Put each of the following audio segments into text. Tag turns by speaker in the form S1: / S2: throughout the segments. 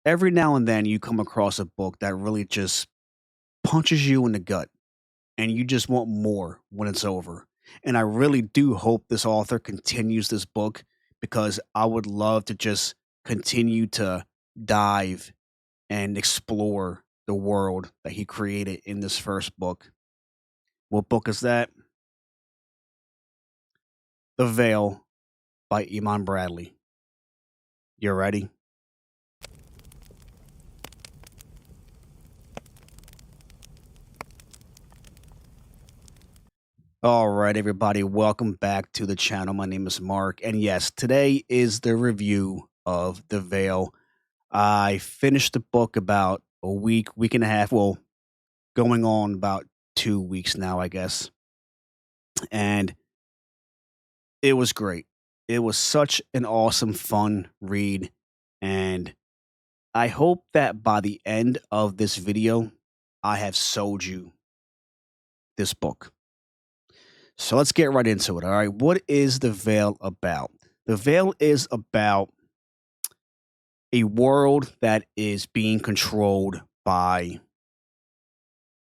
S1: Every now and then you come across a book that really just punches you in the gut and you just want more when it's over. And I really do hope this author continues this book because I would love to just continue to dive and explore the world that he created in this first book. What book is that? The Veil by Eamonn Bradley. You ready? All right, everybody, welcome back to the channel. My name is Mark, and yes, today is the review of The Veil. I finished the book about a week and a half, well, going on about 2 weeks now, I guess, and it was great. It was such an awesome, fun read, and I hope that by the end of this video, I have sold you this book. So let's get right into it. All right. What is The Veil about? The Veil is about a world that is being controlled by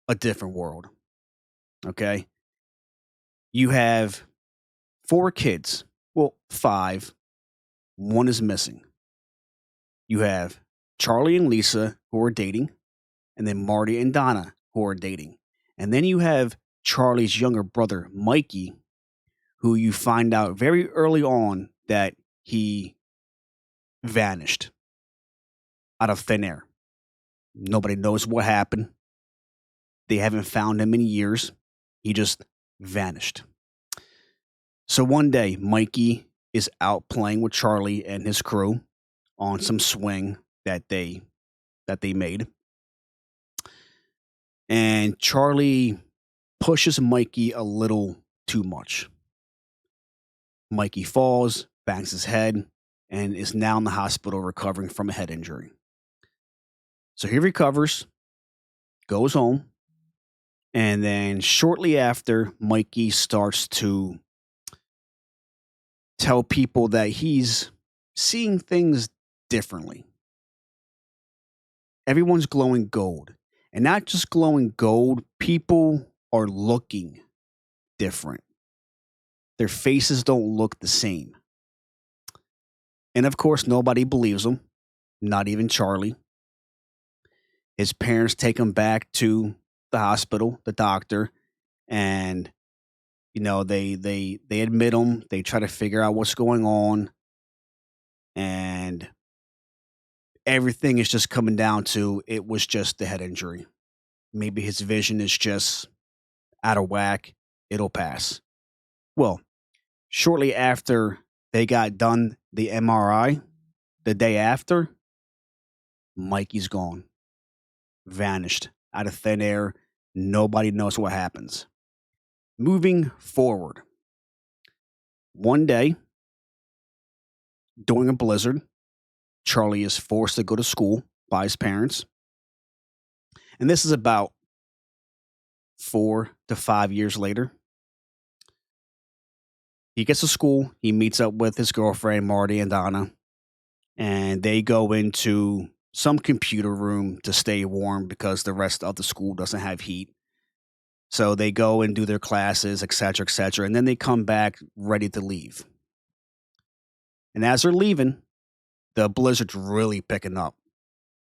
S1: a different world. Okay. You have four kids. Well, five. One is missing. You have Charlie and Lisa who are dating, and then Marty and Donna who are dating. And then you have Charlie's younger brother, Mikey, who you find out very early on that he vanished out of thin air. Nobody knows what happened. They haven't found him in years. He just vanished. So one day, Mikey is out playing with Charlie and his crew on some swing that they made. And Charlie pushes Mikey a little too much. Mikey falls, bangs his head, and is now in the hospital recovering from a head injury. So he recovers, goes home, and then shortly after, Mikey starts to tell people that he's seeing things differently. Everyone's glowing gold. And not just glowing gold, people are looking different. Their faces don't look the same. And of course, nobody believes him, not even Charlie. His parents take him back to the hospital, the doctor, and they admit him. They try to figure out what's going on, and everything is just coming down to it was just the head injury. Maybe his vision is just out of whack. It'll pass. Well, shortly after they got done the MRI, the day after, Mikey's gone, vanished out of thin air. Nobody knows what happens. Moving forward, one day during a blizzard, Charlie is forced to go to school by his parents. And this is about 4 to 5 years later. He gets to school, he meets up with his girlfriend, Marty and Donna, and they go into some computer room to stay warm because the rest of the school doesn't have heat. So they go and do their classes, et cetera, and then they come back ready to leave. And as they're leaving, the blizzard's really picking up.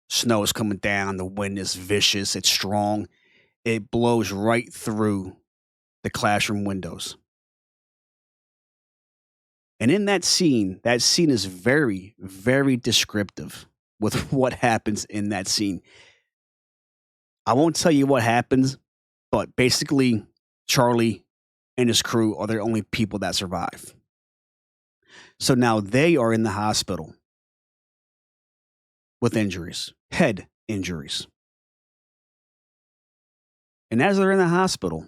S1: Snow is coming down, the wind is vicious, it's strong. It blows right through the classroom windows. And in that scene is very, very descriptive with what happens in that scene. I won't tell you what happens, but basically, Charlie and his crew are the only people that survive. So now they are in the hospital with injuries, head injuries. And as they're in the hospital,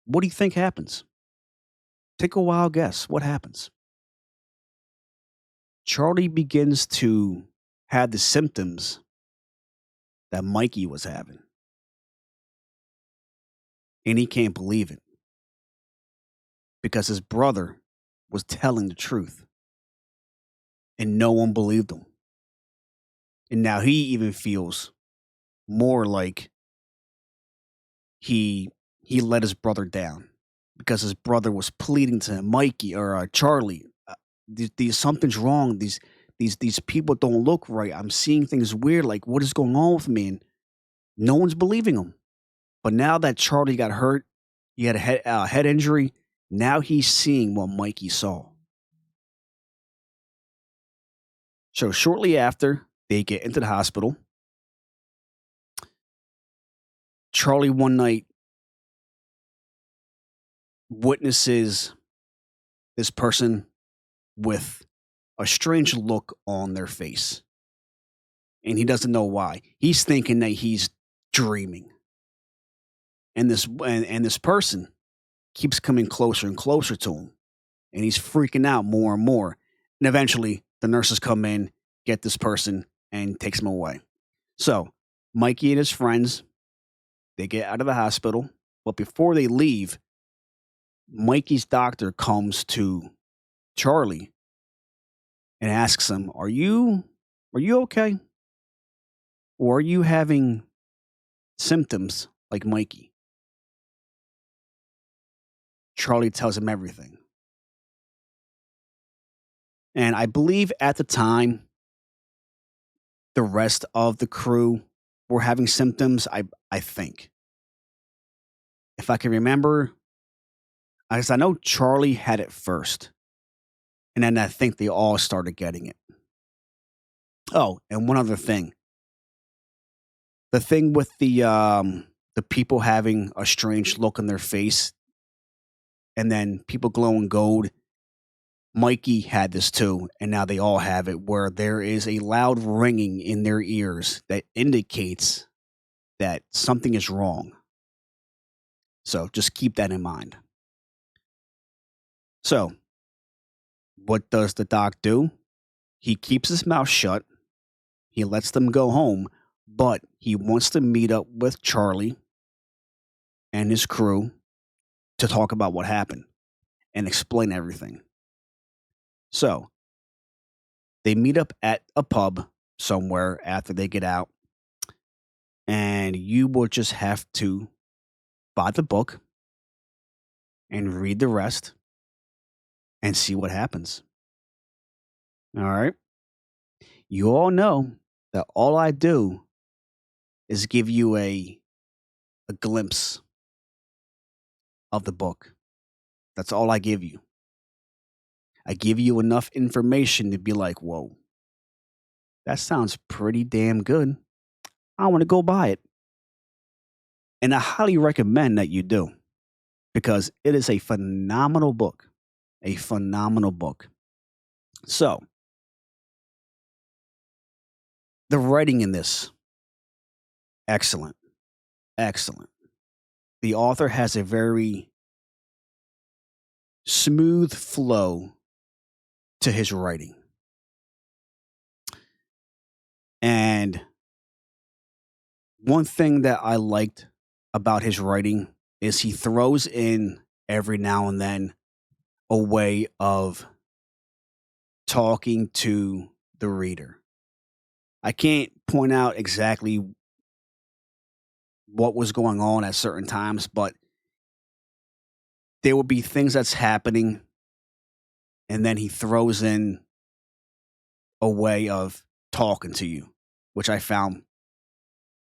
S1: what do you think happens? Take a wild guess. What happens? Charlie begins to have the symptoms that Mikey was having. And he can't believe it because his brother was telling the truth and no one believed him. And now he even feels more like he he let his brother down because his brother was pleading to him, Mikey or Charlie. These something's wrong. These people don't look right. I'm seeing things weird. Like what is going on with me? And no one's believing him. But now that Charlie got hurt, he had a head injury. Now he's seeing what Mikey saw. So shortly after they get into the hospital, Charlie one night witnesses this person with a strange look on their face. And he doesn't know why. He's thinking that he's dreaming. And this person keeps coming closer and closer to him. And he's freaking out more and more. And eventually the nurses come in, get this person, and takes him away. So Mikey and his friends, they get out of the hospital. But before they leave, Mikey's doctor comes to Charlie and asks him, are you okay? Or are you having symptoms like Mikey? Charlie tells him everything. And I believe at the time, the rest of the crew were having symptoms. I think. If I can remember, because I know Charlie had it first. And then I think they all started getting it. Oh, and one other thing. The thing with the people having a strange look on their face and then people glowing gold. Mikey had this too, and now they all have it, where there is a loud ringing in their ears that indicates that something is wrong. So just keep that in mind. So, what does the doc do? He keeps his mouth shut. He lets them go home, but he wants to meet up with Charlie and his crew to talk about what happened and explain everything. So, they meet up at a pub somewhere after they get out, and you will just have to buy the book and read the rest and see what happens. All right. You all know that all I do is give you a glimpse of the book. That's all I give you. I give you enough information to be like, whoa, that sounds pretty damn good. I want to go buy it. And I highly recommend that you do because it is a phenomenal book. A phenomenal book. So, the writing in this, excellent. Excellent. The author has a very smooth flow to his writing. And one thing that I liked about his writing is he throws in every now and then a way of talking to the reader. I can't point out exactly what was going on at certain times, but there will be things that's happening, and then he throws in a way of talking to you, which I found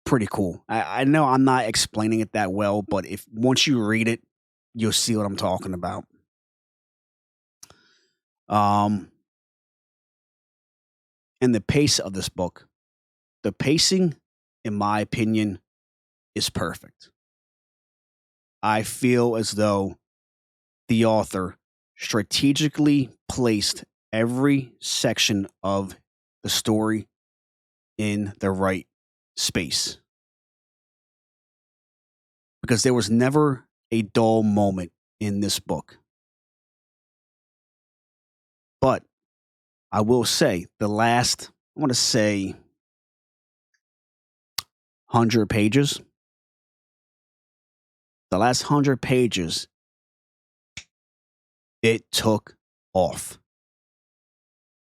S1: pretty cool. I know I'm not explaining it that well, but if once you read it, you'll see what I'm talking about. Um, and the pace of this book, the pacing, in my opinion, is perfect. I feel as though the author strategically placed every section of the story in the right space. Because there was never a dull moment in this book. But I will say the last, I want to say 100 pages. The last 100 pages, it took off.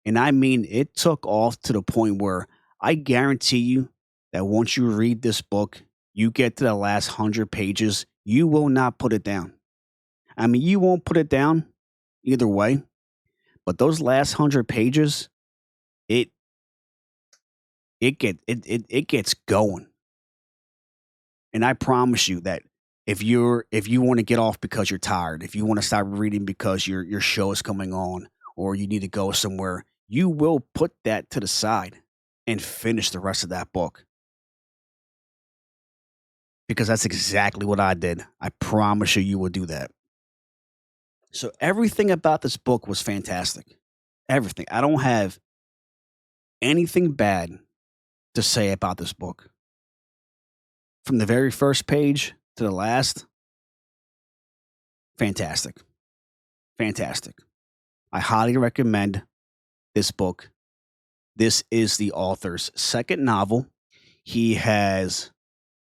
S1: And I mean, it took off to the point where I guarantee you that once you read this book, you get to the last 100 pages, you will not put it down. I mean, you won't put it down either way, but those last 100 pages, it it gets going. And I promise you that if you want to get off because you're tired, if you want to stop reading because your show is coming on or you need to go somewhere, you will put that to the side and finish the rest of that book because that's exactly what I did. I promise you, you will do that. So everything about this book was fantastic. Everything. I don't have anything bad to say about this book. From the very first page to the last, fantastic. Fantastic. I highly recommend this book. This is the author's second novel. He has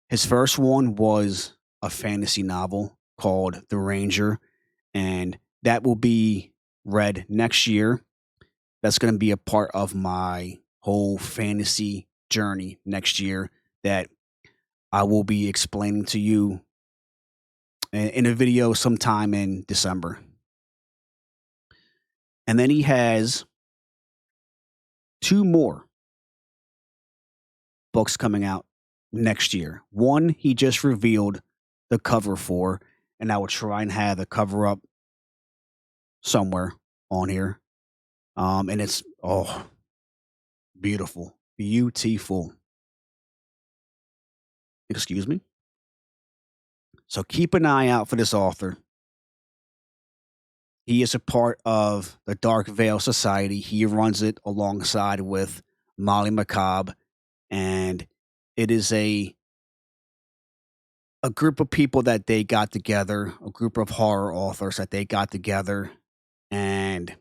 S1: his first one was a fantasy novel called The Ranger, and that will be read next year. That's going to be a part of my whole fantasy journey next year that I will be explaining to you in a video sometime in December. And then he has two more books coming out next year. One he just revealed the cover for, and I will try and have the cover up somewhere on here. And it's beautiful, beautiful. Excuse me. So keep an eye out for this author. He is a part of the Dark Veil Society. He runs it alongside with Molly McCobb, and it is a group of people that they got together, a group of horror authors that they got together, and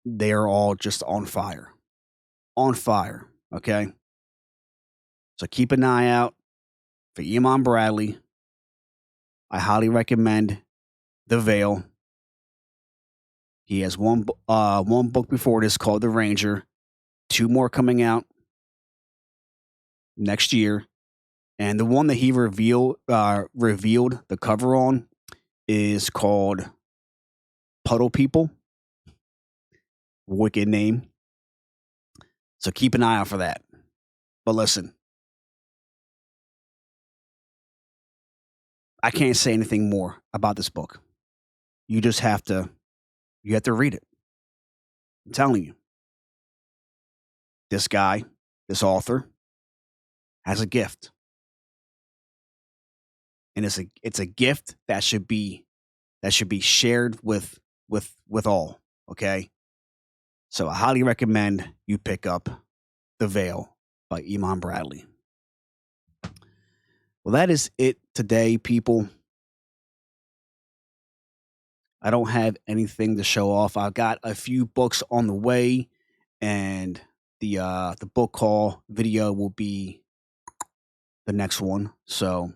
S1: they're all just on fire. On fire. Okay. So keep an eye out for Eamonn Bradley. I highly recommend The Veil. He has one book before this called The Ranger, two more coming out next year. And the one that he revealed the cover on is called Puddle People. Wicked name. So keep an eye out for that. But listen, I can't say anything more about this book. You just have to read it. I'm telling you. This guy, this author has a gift. And it's a gift that should be shared with all, okay? So I highly recommend you pick up The Veil by Eamonn Bradley. Well, that is it today, people. I don't have anything to show off. I've got a few books on the way, and the book haul video will be the next one. So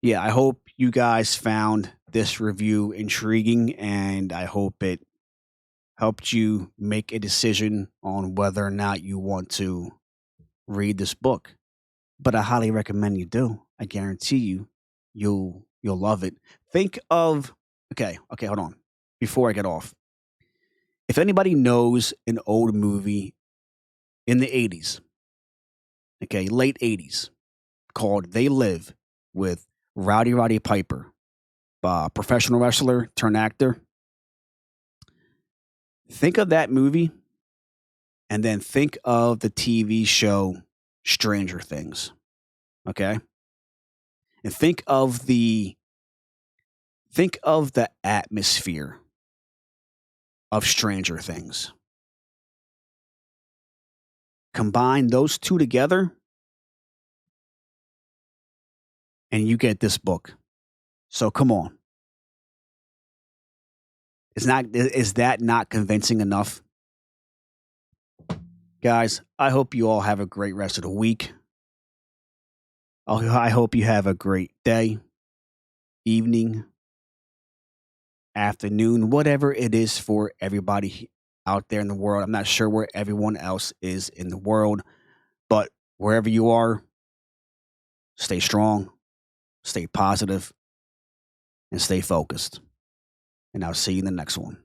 S1: yeah, I hope you guys found this review intriguing, and I hope it helped you make a decision on whether or not you want to read this book. But I highly recommend you do. I guarantee you, you'll love it. Think of okay, hold on. Before I get off, if anybody knows an old movie in the 80s, okay, late 80s, called They Live with Rowdy Piper, professional wrestler turned actor. Think of that movie and then think of the TV show Stranger Things. Okay? And think of the atmosphere of Stranger Things. Combine those two together and you get this book. So come on. Is that not convincing enough? Guys, I hope you all have a great rest of the week. I hope you have a great day, evening, afternoon, whatever it is for everybody out there in the world. I'm not sure where everyone else is in the world, Wherever you are, stay strong, stay positive, and stay focused. And I'll see you in the next one.